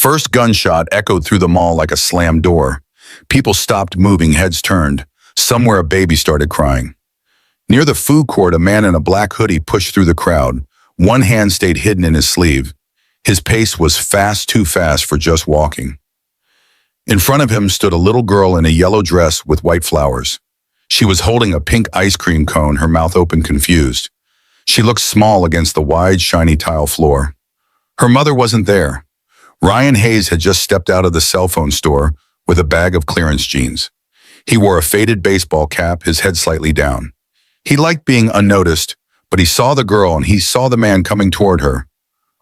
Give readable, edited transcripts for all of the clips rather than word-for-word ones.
first gunshot echoed through the mall like a slammed door. People stopped moving, heads turned. Somewhere a baby started crying. Near the food court, a man in a black hoodie pushed through the crowd. One hand stayed hidden in his sleeve. His pace was fast, too fast for just walking. In front of him stood a little girl in a yellow dress with white flowers. She was holding a pink ice cream cone, her mouth open, confused. She looked small against the wide, shiny tile floor. Her mother wasn't there. Ryan Hayes had just stepped out of the cell phone store with a bag of clearance jeans. He wore a faded baseball cap, his head slightly down. He liked being unnoticed, but he saw the girl and he saw the man coming toward her.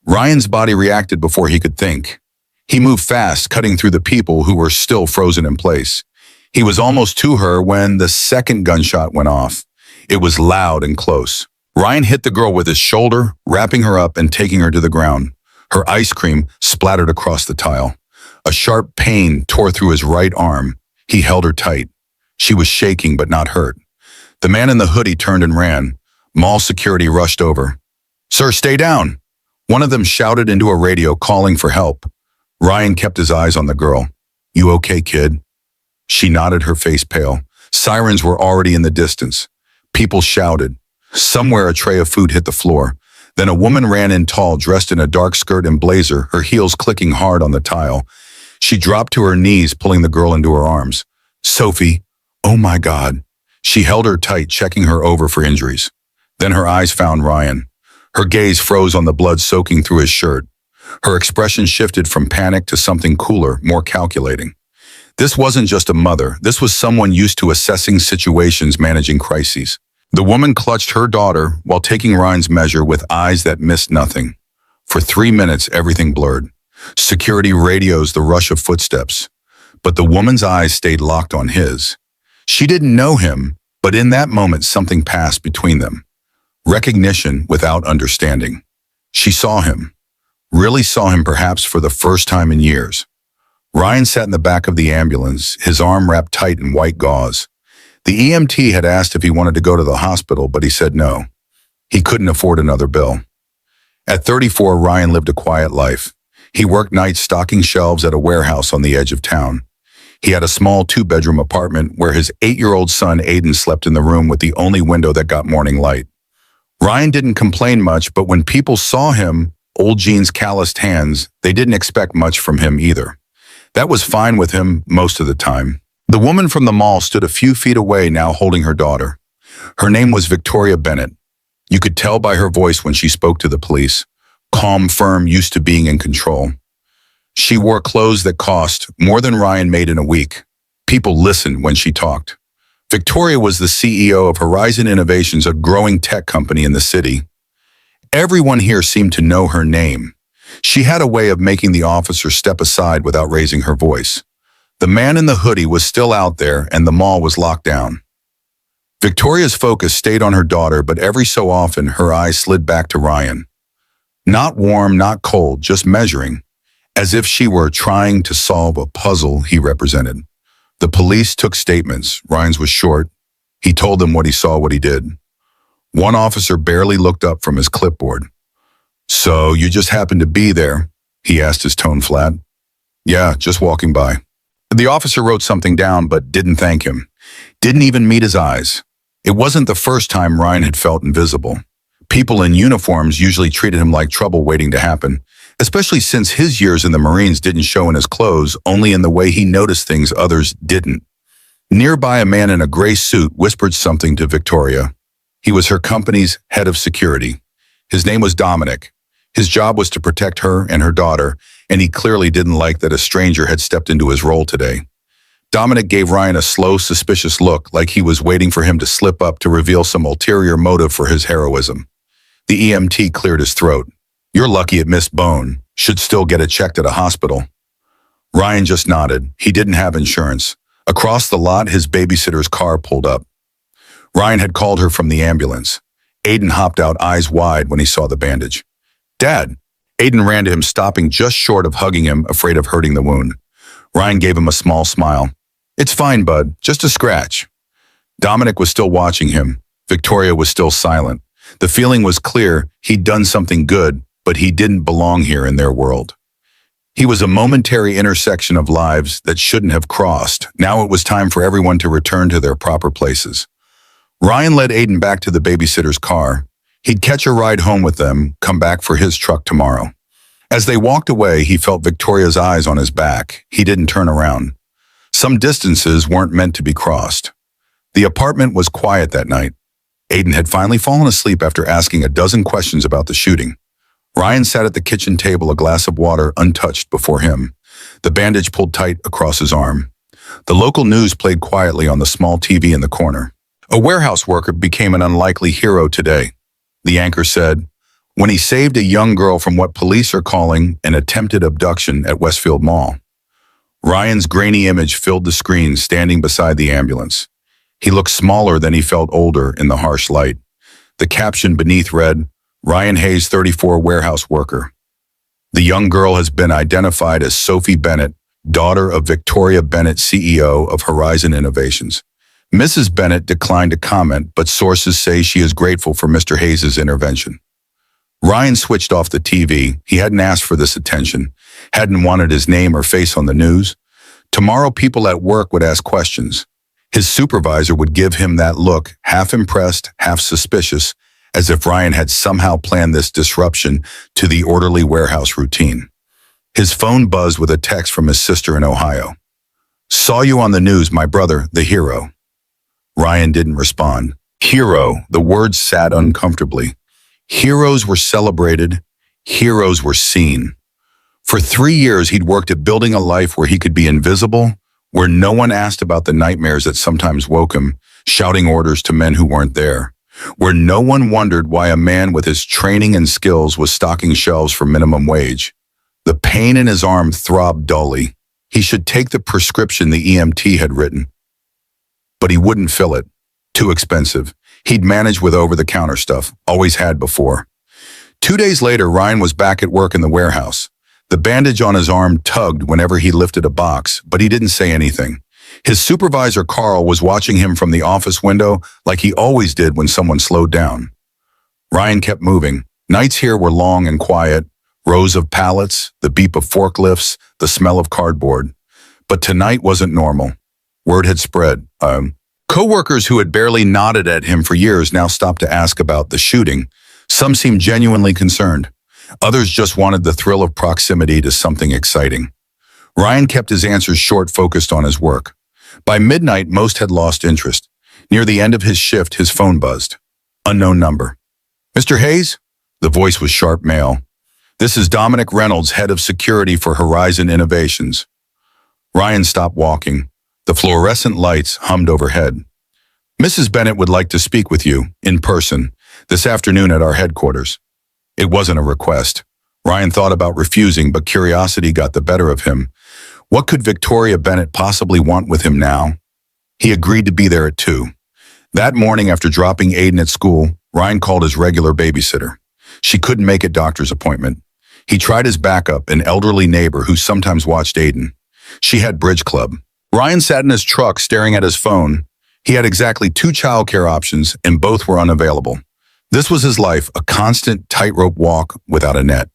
Ryan's body reacted before he could think. He moved fast, cutting through the people who were still frozen in place. He was almost to her when the second gunshot went off. It was loud and close. Ryan hit the girl with his shoulder, wrapping her up and taking her to the ground. Her ice cream splattered across the tile. A sharp pain tore through his right arm. He held her tight. She was shaking but not hurt. The man in the hoodie turned and ran. Mall security rushed over. "Sir, stay down!" One of them shouted into a radio, calling for help. Ryan kept his eyes on the girl. "You okay, kid?" She nodded, her face pale. Sirens were already in the distance. People shouted. Somewhere a tray of food hit the floor. Then a woman ran in tall, dressed in a dark skirt and blazer, her heels clicking hard on the tile. She dropped to her knees, pulling the girl into her arms. "Sophie, oh my God." She held her tight, checking her over for injuries. Then her eyes found Ryan. Her gaze froze on the blood soaking through his shirt. Her expression shifted from panic to something cooler, more calculating. This wasn't just a mother. This was someone used to assessing situations, managing crises. The woman clutched her daughter while taking Ryan's measure with eyes that missed nothing. For 3 minutes, everything blurred. Security radios the rush of footsteps. But the woman's eyes stayed locked on his. She didn't know him, but in that moment something passed between them. Recognition without understanding. She saw him. Really saw him, perhaps for the first time in years. Ryan sat in the back of the ambulance, his arm wrapped tight in white gauze. The EMT had asked if he wanted to go to the hospital, but he said no. He couldn't afford another bill. At 34, Ryan lived a quiet life. He worked nights stocking shelves at a warehouse on the edge of town. He had a small 2-bedroom apartment where his 8-year-old son Aiden slept in the room with the only window that got morning light. Ryan didn't complain much, but when people saw him, old Gene's calloused hands, they didn't expect much from him either. That was fine with him most of the time. The woman from the mall stood a few feet away now, holding her daughter. Her name was Victoria Bennett. You could tell by her voice when she spoke to the police. Calm, firm, used to being in control. She wore clothes that cost more than Ryan made in a week. People listened when she talked. Victoria was the CEO of Horizon Innovations, a growing tech company in the city. Everyone here seemed to know her name. She had a way of making the officer step aside without raising her voice. The man in the hoodie was still out there and the mall was locked down. Victoria's focus stayed on her daughter, but every so often her eyes slid back to Ryan. Not warm, not cold, just measuring, as if she were trying to solve a puzzle he represented. The police took statements. Ryan's was short. He told them what he saw, what he did. One officer barely looked up from his clipboard. "So you just happened to be there?" he asked, his tone flat. "Yeah, just walking by." The officer wrote something down but didn't thank him. Didn't even meet his eyes. It wasn't the first time Ryan had felt invisible. People in uniforms usually treated him like trouble waiting to happen, especially since his years in the Marines didn't show in his clothes, only in the way he noticed things others didn't. Nearby, a man in a gray suit whispered something to Victoria. He was her company's head of security. His name was Dominic. His job was to protect her and her daughter, and he clearly didn't like that a stranger had stepped into his role today. Dominic gave Ryan a slow, suspicious look, like he was waiting for him to slip up to reveal some ulterior motive for his heroism. The EMT cleared his throat. "You're lucky it missed bone. Should still get it checked at a hospital." Ryan just nodded. He didn't have insurance. Across the lot, his babysitter's car pulled up. Ryan had called her from the ambulance. Aiden hopped out, eyes wide, when he saw the bandage. "Dad!" Aiden ran to him, stopping just short of hugging him, afraid of hurting the wound. Ryan gave him a small smile. "It's fine, bud. Just a scratch." Dominic was still watching him. Victoria was still silent. The feeling was clear. He'd done something good, but he didn't belong here in their world. He was a momentary intersection of lives that shouldn't have crossed. Now it was time for everyone to return to their proper places. Ryan led Aiden back to the babysitter's car. He'd catch a ride home with them, come back for his truck tomorrow. As they walked away, he felt Victoria's eyes on his back. He didn't turn around. Some distances weren't meant to be crossed. The apartment was quiet that night. Aiden had finally fallen asleep after asking a dozen questions about the shooting. Ryan sat at the kitchen table, a glass of water untouched before him, the bandage pulled tight across his arm. The local news played quietly on the small TV in the corner. A warehouse worker became an unlikely hero today, the anchor said, when he saved a young girl from what police are calling an attempted abduction at Westfield Mall. Ryan's grainy image filled the screen standing beside the ambulance. He looked smaller than he felt older in the harsh light. The caption beneath read, Ryan Hayes, 34, warehouse worker. The young girl has been identified as Sophie Bennett, daughter of Victoria Bennett, CEO of Horizon Innovations. Mrs. Bennett declined to comment, but sources say she is grateful for Mr. Hayes' intervention. Ryan switched off the TV. He hadn't asked for this attention, hadn't wanted his name or face on the news. Tomorrow people at work would ask questions. His supervisor would give him that look, half impressed, half suspicious, as if Ryan had somehow planned this disruption to the orderly warehouse routine. His phone buzzed with a text from his sister in Ohio. Saw you on the news, my brother, the hero. Ryan didn't respond. Hero, the words sat uncomfortably. Heroes were celebrated. Heroes were seen. For 3 years, he'd worked at building a life where he could be invisible, where no one asked about the nightmares that sometimes woke him, shouting orders to men who weren't there, where no one wondered why a man with his training and skills was stocking shelves for minimum wage. The pain in his arm throbbed dully. He should take the prescription the EMT had written. But he wouldn't fill it. Too expensive. He'd manage with over-the-counter stuff, always had before. 2 days later, Ryan was back at work in the warehouse. The bandage on his arm tugged whenever he lifted a box, but he didn't say anything. His supervisor, Carl, was watching him from the office window like he always did when someone slowed down. Ryan kept moving. Nights here were long and quiet, rows of pallets, the beep of forklifts, the smell of cardboard. But tonight wasn't normal. Word had spread. Co-workers who had barely nodded at him for years now stopped to ask about the shooting. Some seemed genuinely concerned. Others just wanted the thrill of proximity to something exciting. Ryan kept his answers short, focused on his work. By midnight, most had lost interest. Near the end of his shift, his phone buzzed. Unknown number. Mr. Hayes? The voice was sharp male. This is Dominic Reynolds, head of security for Horizon Innovations. Ryan stopped walking. The fluorescent lights hummed overhead. Mrs. Bennett would like to speak with you, in person, this afternoon at our headquarters. It wasn't a request. Ryan thought about refusing, but curiosity got the better of him. What could Victoria Bennett possibly want with him now? He agreed to be there at 2. That morning, after dropping Aiden at school, Ryan called his regular babysitter. She couldn't make a doctor's appointment. He tried his backup, an elderly neighbor who sometimes watched Aiden. She had bridge club. Ryan sat in his truck staring at his phone. He had exactly 2 childcare options, and both were unavailable. This was his life, a constant tightrope walk without a net.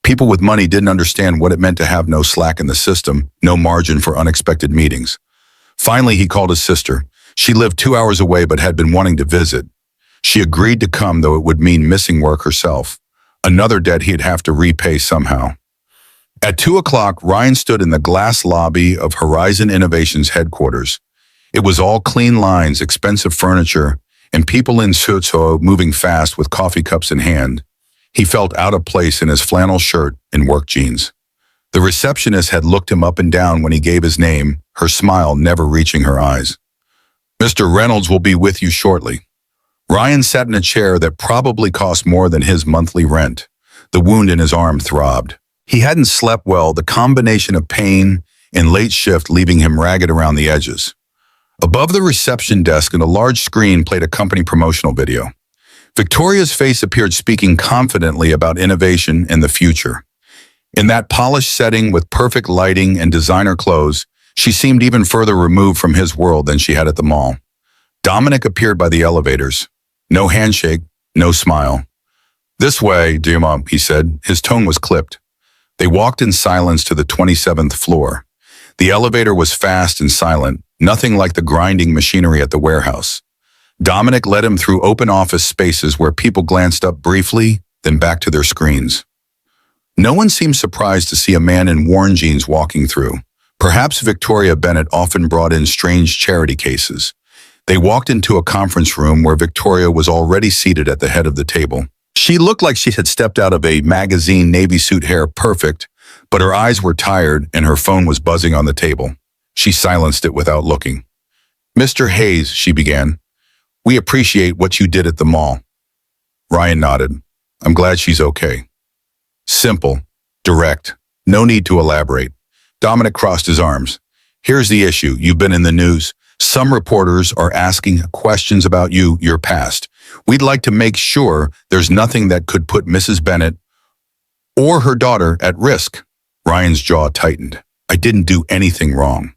People with money didn't understand what it meant to have no slack in the system, no margin for unexpected meetings. Finally, he called his sister. She lived 2 hours away but had been wanting to visit. She agreed to come, though it would mean missing work herself. Another debt he'd have to repay somehow. At 2 o'clock, Ryan stood in the glass lobby of Horizon Innovations headquarters. It was all clean lines, expensive furniture, and people in suits moving fast with coffee cups in hand. He felt out of place in his flannel shirt and work jeans. The receptionist had looked him up and down when he gave his name, her smile never reaching her eyes. Mr. Reynolds will be with you shortly. Ryan sat in a chair that probably cost more than his monthly rent. The wound in his arm throbbed. He hadn't slept well, the combination of pain and late shift leaving him ragged around the edges. Above the reception desk, a large screen played a company promotional video. Victoria's face appeared, speaking confidently about innovation and the future. In that polished setting with perfect lighting and designer clothes, she seemed even further removed from his world than she had at the mall. Dominic appeared by the elevators. No handshake, no smile. This way, dear mom, he said. His tone was clipped. They walked in silence to the 27th floor. The elevator was fast and silent, nothing like the grinding machinery at the warehouse. Dominic led him through open office spaces where people glanced up briefly, then back to their screens. No one seemed surprised to see a man in worn jeans walking through. Perhaps Victoria Bennett often brought in strange charity cases. They walked into a conference room where Victoria was already seated at the head of the table. She looked like she had stepped out of a magazine, navy suit, hair perfect, but her eyes were tired and her phone was buzzing on the table. She silenced it without looking. "Mr. Hayes," she began, "we appreciate what you did at the mall." Ryan nodded. "I'm glad she's okay." Simple, direct, no need to elaborate. Dominic crossed his arms. "Here's the issue. You've been in the news. Some reporters are asking questions about you, your past. We'd like to make sure there's nothing that could put Mrs. Bennett or her daughter at risk." Ryan's jaw tightened. "I didn't do anything wrong."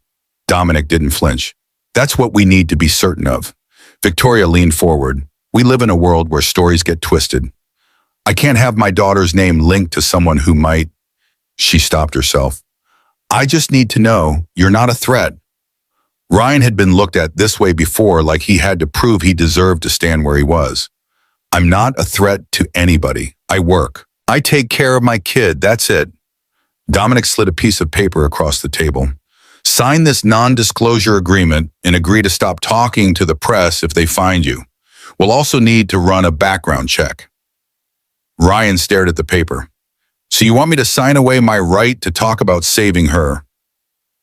Dominic didn't flinch. "That's what we need to be certain of." Victoria leaned forward. "We live in a world where stories get twisted. I can't have my daughter's name linked to someone who might—" She stopped herself. "I just need to know you're not a threat." Ryan had been looked at this way before, like he had to prove he deserved to stand where he was. "I'm not a threat to anybody. I work. I take care of my kid, that's it." Dominic slid a piece of paper across the table. "Sign this non-disclosure agreement and agree to stop talking to the press if they find you. We'll also need to run a background check." Ryan stared at the paper. "So you want me to sign away my right to talk about saving her?"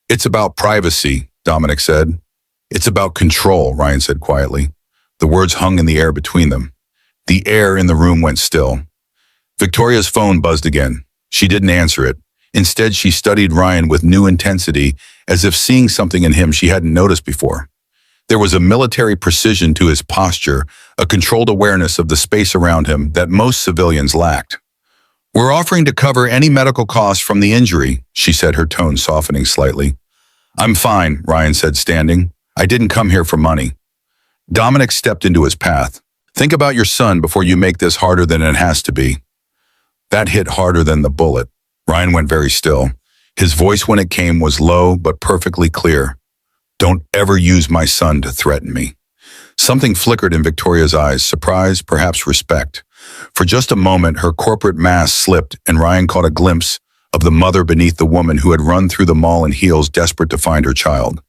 "It's about privacy," Dominic said. "It's about control," Ryan said quietly. The words hung in the air between them. The air in the room went still. Victoria's phone buzzed again. She didn't answer it. Instead, she studied Ryan with new intensity, as if seeing something in him she hadn't noticed before. There was a military precision to his posture, a controlled awareness of the space around him that most civilians lacked. "We're offering to cover any medical costs from the injury," she said, her tone softening slightly. "I'm fine," Ryan said, standing. "I didn't come here for money." Dominic stepped into his path. "Think about your son before you make this harder than it has to be." That hit harder than the bullet. Ryan went very still. His voice when it came was low but perfectly clear. "Don't ever use my son to threaten me." Something flickered in Victoria's eyes, surprise, perhaps respect. For just a moment, her corporate mask slipped and Ryan caught a glimpse of the mother beneath the woman who had run through the mall in heels, desperate to find her child.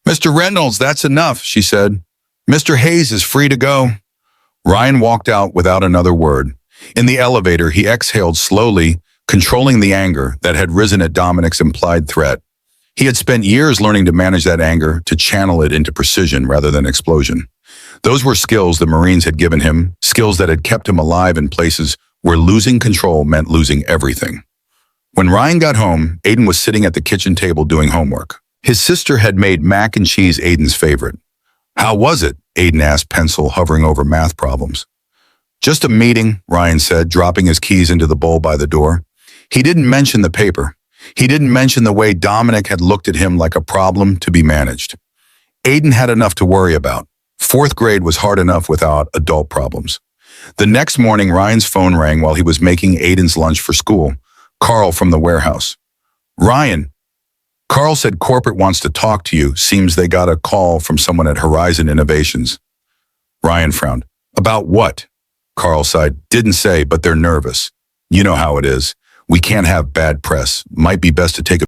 "Mr. Reynolds, that's enough," she said. "Mr. Hayes is free to go." Ryan walked out without another word. In the elevator, he exhaled slowly, controlling the anger that had risen at Dominic's implied threat. He had spent years learning to manage that anger, to channel it into precision rather than explosion. Those were skills the Marines had given him, skills that had kept him alive in places where losing control meant losing everything. When Ryan got home, Aiden was sitting at the kitchen table doing homework. His sister had made mac and cheese, Aiden's favorite. "How was it?" Aiden asked, pencil hovering over math problems. "Just a meeting," Ryan said, dropping his keys into the bowl by the door. He didn't mention the paper. He didn't mention the way Dominic had looked at him like a problem to be managed. Aiden had enough to worry about. Fourth grade was hard enough without adult problems. The next morning, Ryan's phone rang while he was making Aiden's lunch for school. Carl from the warehouse. "Ryan, Carl said corporate wants to talk to you. Seems they got a call from someone at Horizon Innovations." Ryan frowned. "About what?" Carl sighed. "Didn't say, but they're nervous. You know how it is. We can't have bad press. Might be best to take a